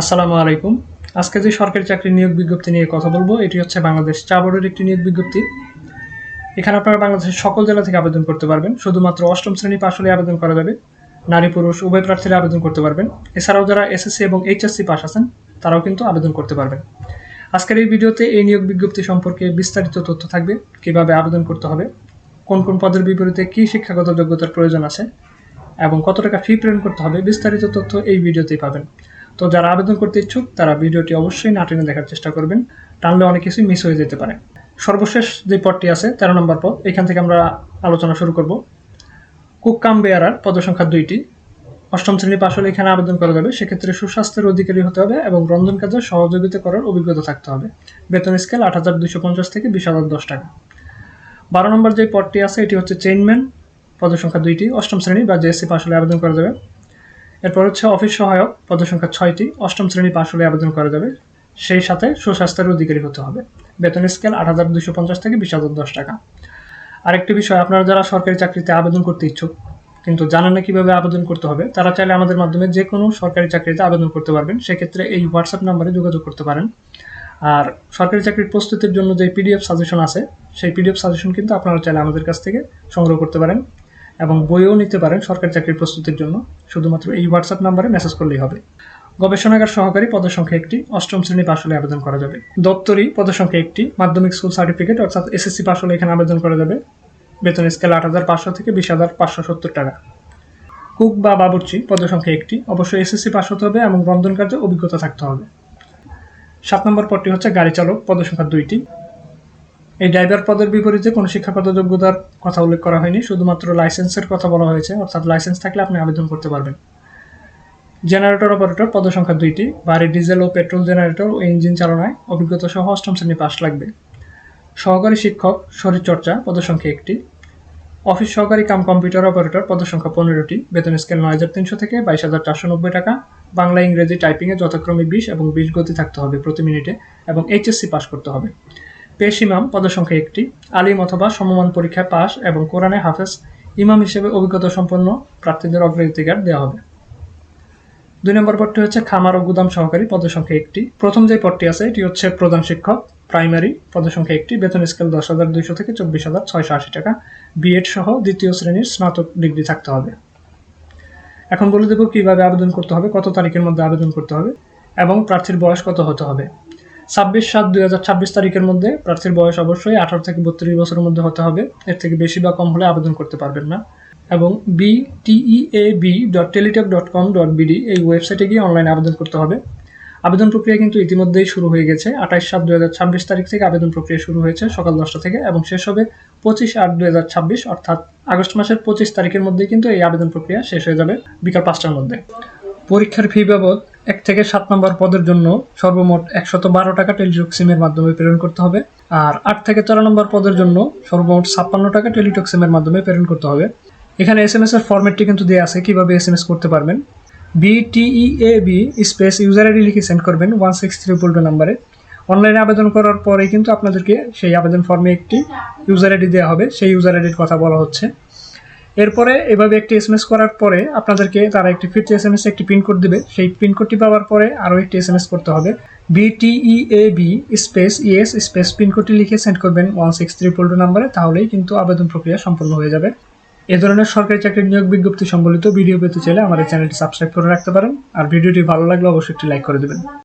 আসসালামু আলাইকুম। আজকে যে সরকারি চাকরির নিয়োগ বিজ্ঞপ্তি নিয়ে কথা বলবো, এটি হচ্ছে বাংলাদেশ চা বোর্ডের একটি নিয়োগ বিজ্ঞপ্তি। এখানে আপনারা বাংলাদেশের সকল জেলা থেকে আবেদন করতে পারবেন। শুধুমাত্র অষ্টম শ্রেণী পাশ হলে আবেদন করা যাবে। নারী পুরুষ উভয় প্রার্থীরা আবেদন করতে পারবেন। এছাড়াও যারা এসএসসি এবং এইচএসসি পাস আছেন তারাও কিন্তু আবেদন করতে পারবেন। আজকের এই ভিডিওতে এই নিয়োগ বিজ্ঞপ্তি সম্পর্কে বিস্তারিত তথ্য থাকবে, কিভাবে আবেদন করতে হবে, কোন কোন পদের বিপরীতে কী শিক্ষাগত যোগ্যতার প্রয়োজন আছে এবং কত টাকা ফি প্রেরণ করতে হবে, বিস্তারিত তথ্য এই ভিডিওতেই পাবেন। তো যারা আবেদন করতে ইচ্ছুক তারা ভিডিওটি অবশ্যই না টেনে দেখার চেষ্টা করবেন, টানলে অনেক কিছুই মিস হয়ে যেতে পারে। সর্বশেষ যে পদটি আছে 13 নম্বর পদ, এখান থেকে আমরা আলোচনা শুরু করব। কুক কাম বেয়ারার পদসংখ্যা 2টি। অষ্টম শ্রেণী পাশ হলে এখানে আবেদন করা যাবে। সেক্ষেত্রে সুস্বাস্থ্যের অধিকারী হতে হবে এবং রন্ধন কাজে সহযোগিতা করার অভিজ্ঞতা থাকতে হবে। বেতন স্কেল 8,250 থেকে 20,010 টাকা। 12 নম্বর যে পদটি আছে এটি হচ্ছে চেইনম্যান, পদসংখ্যা 2টি। অষ্টম শ্রেণী বা জেএসসি পাশ হলে আবেদন করা যাবে। এরপর হচ্ছে অফিস সহায়ক, পদসংখ্যা 6টি। অষ্টম শ্রেণী পাশ হলে আবেদন করা যাবে। সেই সাথে সুস্বাস্থ্যের অধিকারী হতে হবে। বেতন স্কেল 8,250 থেকে 20,010 টাকা। আরেকটি বিষয়, আপনারা যারা সরকারি চাকরিতে আবেদন করতে ইচ্ছুক কিন্তু জানেন না কিভাবে আবেদন করতে হবে, তারা চাইলে আমাদের মাধ্যমে যে কোনো সরকারি চাকরিতে আবেদন করতে পারবেন। সেক্ষেত্রে এই হোয়াটসঅ্যাপ নাম্বারে যোগাযোগ করতে পারেন। আর সরকারি চাকরির প্রস্তুতির জন্য যে পিডিএফ সাজেশন আছে, সেই পিডিএফ সাজেশন কিন্তু আপনারা চাইলে আমাদের কাছ থেকে সংগ্রহ করতে পারেন এবং বইও নিতে পারেন সরকারি চাকরির প্রস্তুতির জন্য। শুধুমাত্র এই হোয়াটসঅ্যাপ নাম্বারে মেসেজ করলেই হবে। গবেষণাগার সহকারী, পদসংখ্যা 1টি। অষ্টম শ্রেণী পাশ হলে আবেদন করা যাবে। দপ্তরি, পদসংখ্যা 1টি। মাধ্যমিক স্কুল সার্টিফিকেট অর্থাৎ এসএসসি পাশ হলে এখানে আবেদন করা যাবে। বেতন স্কেল 8,500 থেকে 20,570 টাকা। কুক বা বাবুর্চি, পদসংখ্যা 1টি। অবশ্যই এসএসসি পাশ হতে হবে এবং রন্ধন কার্যে অভিজ্ঞতা থাকতে হবে। 7 নম্বর পদটি হচ্ছে গাড়ি চালক, পদসংখ্যা 2টি। এই ড্রাইভার পদের বিপরীতে কোনো শিক্ষাগত যোগ্যতার কথা উল্লেখ করা হয়নি, শুধুমাত্র লাইসেন্সের কথা বলা হয়েছে, অর্থাৎ লাইসেন্স থাকলে আপনি আবেদন করতে পারবেন। জেনারেটর অপারেটর, পদসংখ্যা 2টি। ভারী ডিজেল ও পেট্রোল জেনারেটর ও ইঞ্জিন চালনায় অভিজ্ঞতা সহ অষ্টম শ্রেণী পাস লাগবে। সহকারী শিক্ষক শরীরচর্চা, পদসংখ্যা 1টি। অফিস সহকারী কাম কম্পিউটার অপারেটর, পদসংখ্যা 15টি। বেতন স্কেল 9,300 থেকে 22,490 টাকা। বাংলা ইংরেজি টাইপিংয়ে যথাক্রমে 20 এবং 20 গতি থাকতে হবে প্রতি মিনিটে এবং এইচএসসি পাস করতে হবে। পেশ ইমাম, পদসংখ্যা 1টি। আলিম অথবা সমমান পরীক্ষায় পাস এবং কোরআনে হাফেজ ইমাম হিসেবে অভিজ্ঞতা সম্পন্ন প্রার্থীদের অগ্রাধিকার দেওয়া হবে। 2 নম্বর পদটি হচ্ছে খামার ও গুদাম সহকারী, পদসংখ্যা 1টি। প্রথম যে পদটি আছে এটি হচ্ছে প্রধান শিক্ষক প্রাইমারি, পদসংখ্যা 1টি। বেতন স্কেল 10,200 থেকে 24,680 টাকা। বিএড সহ দ্বিতীয় শ্রেণীর স্নাতক ডিগ্রি থাকতে হবে। এখন বলে দেব কিভাবে আবেদন করতে হবে, কত তারিখের মধ্যে আবেদন করতে হবে এবং প্রার্থীর বয়স কত হতে হবে। 26/7/2026 তারিখের মধ্যে প্রার্থীর বয়স অবশ্যই 18 থেকে 32 বছরের মধ্যে হতে হবে। এর থেকে বেশি বা কম হলে আবেদন করতে পারবেন না। এবং bteab.teletalk.com.bd এই ওয়েবসাইটে গিয়ে অনলাইনে আবেদন করতে হবে। আবেদন প্রক্রিয়া কিন্তু ইতিমধ্যেই শুরু হয়ে গেছে। 28/7/2026 তারিখ থেকে আবেদন প্রক্রিয়া শুরু হয়েছে সকাল 10টা থেকে এবং শেষ হবে 25/8/2026 অর্থাৎ আগস্ট মাসের 25 তারিখের মধ্যে কিন্তু এই আবেদন প্রক্রিয়া শেষ হয়ে যাবে বিকাল 5টার মধ্যে। পরীক্ষার ফি বাবদ 1 থেকে 7 নম্বর পদের জন্য সর্বমোট 112 টাকা টেলিটক সিমের মাধ্যমে প্রেরণ করতে হবে। আর 8 থেকে 13 নম্বর পদের জন্য সর্বমোট 56 টাকা টেলিটক সিমের মাধ্যমে প্রেরণ করতে হবে। এখানে এসএমএস এর ফরম্যাটটি কিন্তু দেওয়া আছে, কিভাবে এসএমএস করতে পারবেন। BTEAB স্পেস ইউজার আইডি লিখে সেন্ড করবেন 16322 নাম্বারে। অনলাইনে আবেদন করার পরে কিন্তু আপনাদেরকে সেই আবেদন ফর্মে একটি ইউজার আইডি দেওয়া হবে, সেই ইউজার আইডির কথা বলা হচ্ছে। এরপরে এভাবে একটি এসএমএস করার পরে আপনাদেরকে তারা একটি ফিরতি এসএমএস একটি পিনকোড দিবে। সেই পিনকোডটি পাওয়ার পরে আরও একটি এসএমএস করতে হবে। BTEAB স্পেস ইএস স্পেস পিনকোডটি লিখে সেন্ড করবেন 16322 নাম্বারে। তাহলেই কিন্তু আবেদন প্রক্রিয়া সম্পন্ন হয়ে যাবে। এ ধরনের সরকারি চাকরির নিয়োগ বিজ্ঞপ্তি সম্বলিত ভিডিও পেতে চাইলে আমাদের চ্যানেলটি সাবস্ক্রাইব করে রাখতে পারেন। আর ভিডিওটি ভালো লাগলে অবশ্যই একটি লাইক করে দেবেন।